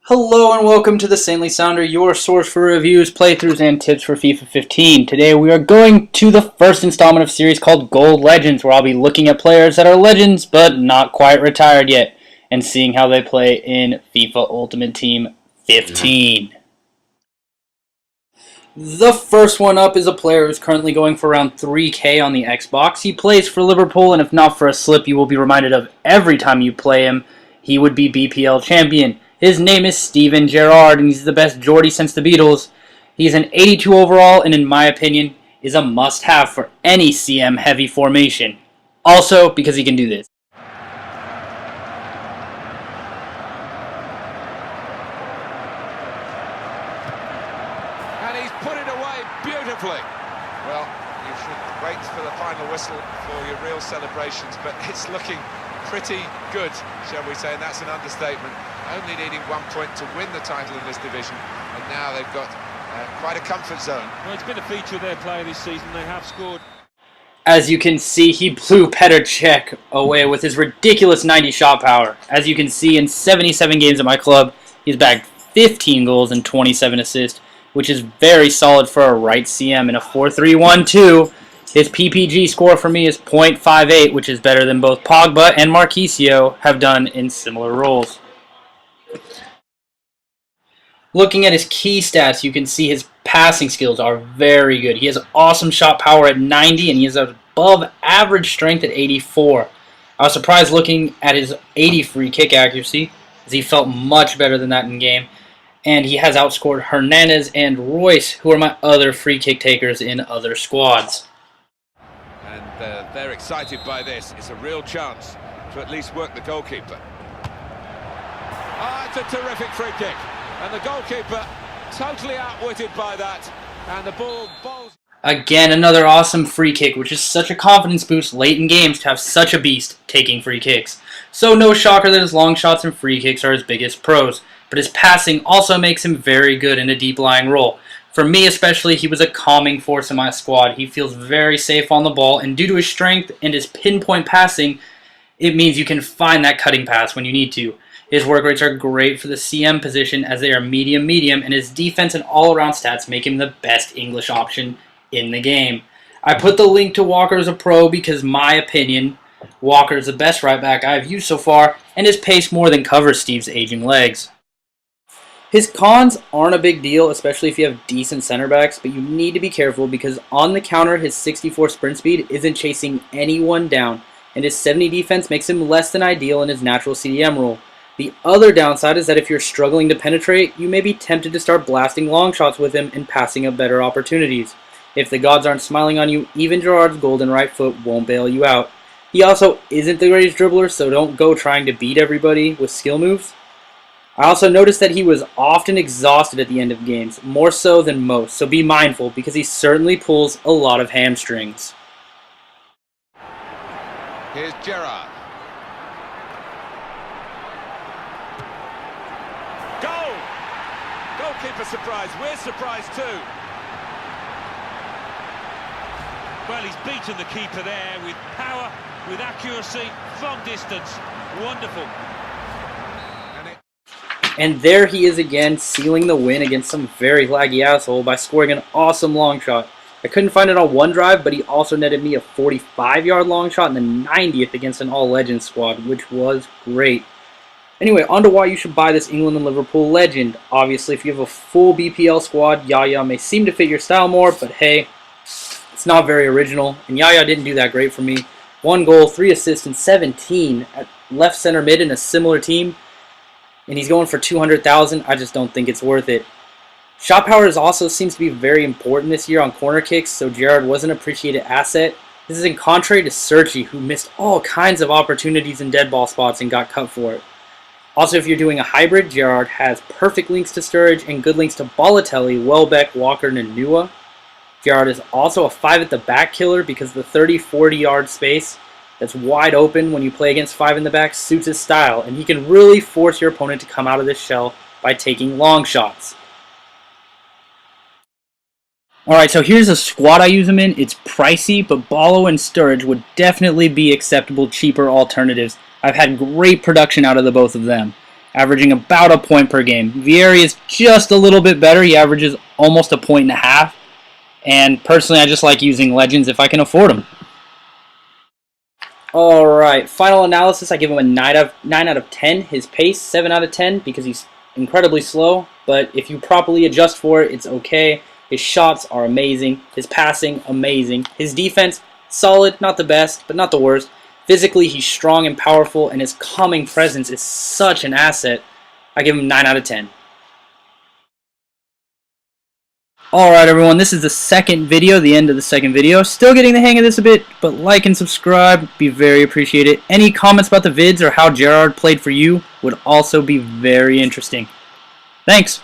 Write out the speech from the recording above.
Hello and welcome to the Saintly Sounder, your source for reviews, playthroughs, and tips for FIFA 15. Today we are going to the first installment of a series called Gold Legends, where I'll be looking at players that are legends but not quite retired yet, and seeing how they play in FIFA Ultimate Team 15. The first one up is a player who's currently going for around 3K on the Xbox. He plays for Liverpool, and if not for a slip you will be reminded of every time you play him, he would be BPL champion. His name is Steven Gerrard, and he's the best Geordie since the Beatles. He's an 82 overall, and in my opinion, is a must-have for any CM-heavy formation. Also, because he can do this. And he's put it away beautifully. Well, you should wait for the final whistle for your real celebrations, but it's looking pretty good, shall we say, and that's an understatement. Only needing 1 point to win the title in this division, and now they've got quite a comfort zone. Well, it's been a feature of their play this season. They have scored. As you can see, he blew Petr Cech away with his ridiculous 90 shot power. As you can see, in 77 games at my club, he's bagged 15 goals and 27 assists, which is very solid for a right CM in a 4-3-1-2. His PPG score for me is .58, which is better than both Pogba and Marquisio have done in similar roles. Looking at his key stats, you can see his passing skills are very good. He has awesome shot power at 90, and he has above average strength at 84. I was surprised looking at his 80 free kick accuracy, as he felt much better than that in game. And he has outscored Hernandez and Royce, who are my other free kick takers in other squads. And they're excited by this. It's a real chance to at least work the goalkeeper. It's a terrific free kick. And the goalkeeper totally outwitted by that. And the ball bowls. Again, another awesome free kick, which is such a confidence boost late in games to have such a beast taking free kicks. So no shocker that his long shots and free kicks are his biggest pros. But his passing also makes him very good in a deep-lying role. For me especially, he was a calming force in my squad. He feels very safe on the ball, and due to his strength and his pinpoint passing, it means you can find that cutting pass when you need to. His work rates are great for the CM position as they are medium, and his defense and all-around stats make him the best English option in the game. I put the link to Walker as a pro because, my opinion, Walker is the best right back I've used so far, and his pace more than covers Steve's aging legs. His cons aren't a big deal, especially if you have decent center backs, but you need to be careful because on the counter, his 64 sprint speed isn't chasing anyone down, and his 70 defense makes him less than ideal in his natural CDM role. The other downside is that if you're struggling to penetrate, you may be tempted to start blasting long shots with him and passing up better opportunities. If the gods aren't smiling on you, even Gerrard's golden right foot won't bail you out. He also isn't the greatest dribbler, so don't go trying to beat everybody with skill moves. I also noticed that he was often exhausted at the end of games, more so than most, so be mindful because he certainly pulls a lot of hamstrings. Here's Gerrard. Goal! Goalkeeper surprised. We're surprised too. Well, he's beaten the keeper there with power, with accuracy, from distance. Wonderful. And there he is again, sealing the win against some very laggy asshole by scoring an awesome long shot. I couldn't find it on one drive, but he also netted me a 45-yard long shot in the 90th against an all-legend squad, which was great. Anyway, on to why you should buy this England and Liverpool legend. Obviously, if you have a full BPL squad, Yaya may seem to fit your style more, but hey, it's not very original, and Yaya didn't do that great for me. 1 goal, 3 assists, and 17 at left center mid in a similar team. And he's going for 200,000. I just don't think it's worth it. Shot power also seems to be very important this year on corner kicks, so Gerrard was an appreciated asset. This is in contrary to Sergi, who missed all kinds of opportunities in dead ball spots and got cut for it. Also, if you're doing a hybrid, Gerrard has perfect links to Sturridge and good links to Balotelli, Welbeck, Walker, and Nua. Gerrard is also a 5 at the back killer because the 30-40 yard space that's wide open when you play against 5 in the back suits his style, and he can really force your opponent to come out of this shell by taking long shots. Alright, so here's a squad I use him in. It's pricey, but Balo and Sturridge would definitely be acceptable, cheaper alternatives. I've had great production out of the both of them. averaging about a point per game. Vieri is just a little bit better. He averages almost a point and a half. And personally, I just like using legends if I can afford them. Alright, final analysis, I give him a 9 out of 10. His pace, 7 out of 10 because he's incredibly slow. But if you properly adjust for it, it's okay. His shots are amazing. His passing, amazing. His defense, solid, not the best, but not the worst. Physically, he's strong and powerful, and his calming presence is such an asset. I give him 9 out of 10. Alright everyone, this is the second video, the end of the second video. Still getting the hang of this a bit, but like and subscribe, be very appreciated. Any comments about the vids or how Gerrard played for you would also be very interesting. Thanks!